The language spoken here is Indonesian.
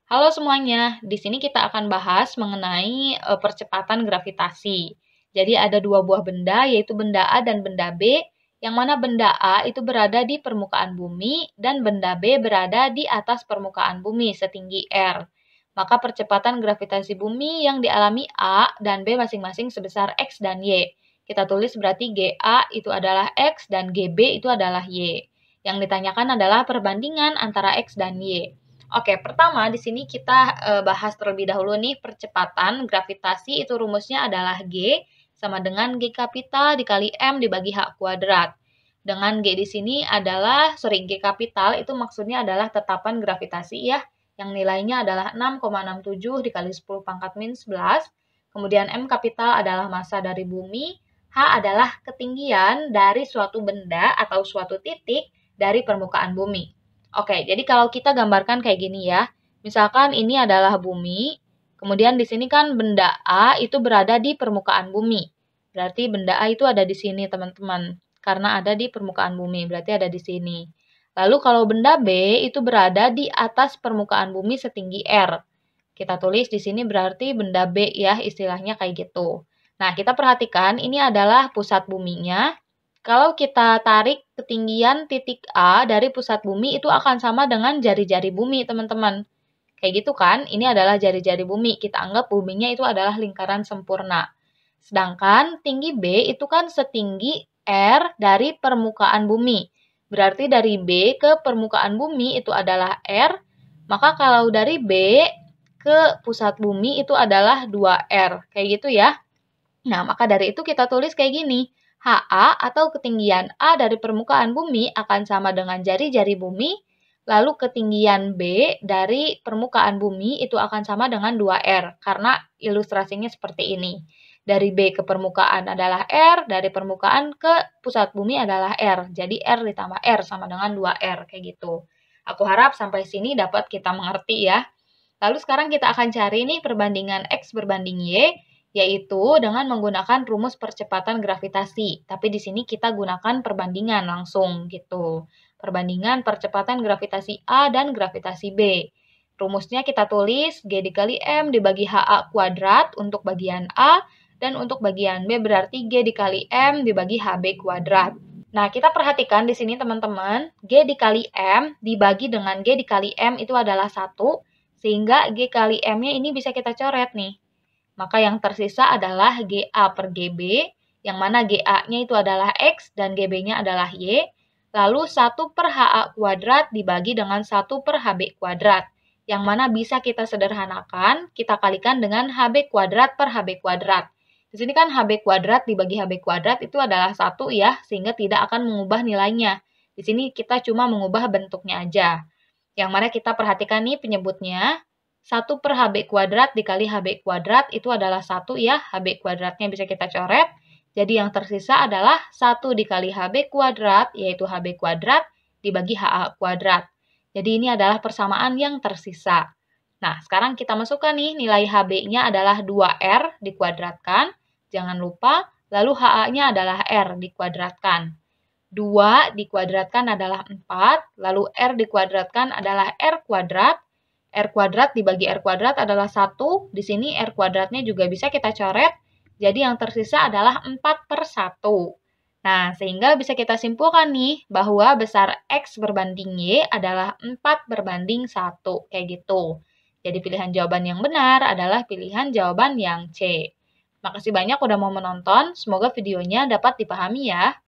Halo semuanya, di sini kita akan bahas mengenai percepatan gravitasi. Jadi ada dua buah benda, yaitu benda A dan benda B, yang mana benda A itu berada di permukaan bumi dan benda B berada di atas permukaan bumi setinggi R. Maka percepatan gravitasi bumi yang dialami A dan B masing-masing sebesar X dan Y. Kita tulis berarti GA itu adalah X dan GB itu adalah Y. Yang ditanyakan adalah perbandingan antara X dan Y. Oke, pertama di sini kita bahas terlebih dahulu nih percepatan gravitasi itu rumusnya adalah G sama dengan G kapital dikali M dibagi H kuadrat. Dengan G di sini adalah, G kapital itu maksudnya adalah tetapan gravitasi ya, yang nilainya adalah 6,67 dikali 10 pangkat min 11. Kemudian M kapital adalah massa dari bumi, H adalah ketinggian dari suatu benda atau suatu titik dari permukaan bumi. Oke, jadi kalau kita gambarkan kayak gini ya, misalkan ini adalah bumi, kemudian di sini kan benda A itu berada di permukaan bumi. Berarti benda A itu ada di sini, teman-teman. Karena ada di permukaan bumi, berarti ada di sini. Lalu kalau benda B itu berada di atas permukaan bumi setinggi R. Kita tulis di sini berarti benda B ya, istilahnya kayak gitu. Nah, kita perhatikan ini adalah pusat buminya. Kalau kita tarik ketinggian titik A dari pusat bumi itu akan sama dengan jari-jari bumi, teman-teman. Kayak gitu kan? Ini adalah jari-jari bumi. Kita anggap buminya itu adalah lingkaran sempurna. Sedangkan tinggi B itu kan setinggi R dari permukaan bumi. Berarti dari B ke permukaan bumi itu adalah R. Maka kalau dari B ke pusat bumi itu adalah 2R. Kayak gitu ya. Nah, maka dari itu kita tulis kayak gini. HA atau ketinggian A dari permukaan bumi akan sama dengan jari-jari bumi, lalu ketinggian B dari permukaan bumi itu akan sama dengan 2R, karena ilustrasinya seperti ini. Dari B ke permukaan adalah R, dari permukaan ke pusat bumi adalah R. Jadi R ditambah R sama dengan 2R, kayak gitu. Aku harap sampai sini dapat kita mengerti ya. Lalu sekarang kita akan cari nih perbandingan X berbanding Y, yaitu dengan menggunakan rumus percepatan gravitasi. Tapi di sini kita gunakan perbandingan langsung gitu. Perbandingan percepatan gravitasi A dan gravitasi B. Rumusnya kita tulis G dikali M dibagi HA kuadrat untuk bagian A, dan untuk bagian B berarti G dikali M dibagi HB kuadrat. Nah, kita perhatikan di sini teman-teman, G dikali M dibagi dengan G dikali M itu adalah 1, sehingga G kali M-nya ini bisa kita coret nih. Maka yang tersisa adalah GA per GB, yang mana GA-nya itu adalah X dan GB-nya adalah Y. Lalu 1 per HA kuadrat dibagi dengan 1 per HB kuadrat. Yang mana bisa kita sederhanakan, kita kalikan dengan HB kuadrat per HB kuadrat. Di sini kan HB kuadrat dibagi HB kuadrat itu adalah 1 ya, sehingga tidak akan mengubah nilainya. Di sini kita cuma mengubah bentuknya aja. Yang mana kita perhatikan nih penyebutnya, 1 per HB kuadrat dikali HB kuadrat itu adalah 1 ya, HB kuadratnya bisa kita coret. Jadi yang tersisa adalah 1 dikali HB kuadrat, yaitu HB kuadrat, dibagi HA kuadrat. Jadi ini adalah persamaan yang tersisa. Nah, sekarang kita masukkan nih, nilai HB-nya adalah 2R dikuadratkan, jangan lupa, lalu HA-nya adalah R dikuadratkan. 2 dikuadratkan adalah 4, lalu R dikuadratkan adalah R kuadrat. R kuadrat dibagi R kuadrat adalah 1, di sini R kuadratnya juga bisa kita coret, jadi yang tersisa adalah 4 per 1. Nah, sehingga bisa kita simpulkan nih, bahwa besar X berbanding Y adalah 4 berbanding 1, kayak gitu. Jadi pilihan jawaban yang benar adalah pilihan jawaban yang C. Makasih banyak udah mau menonton, semoga videonya dapat dipahami ya.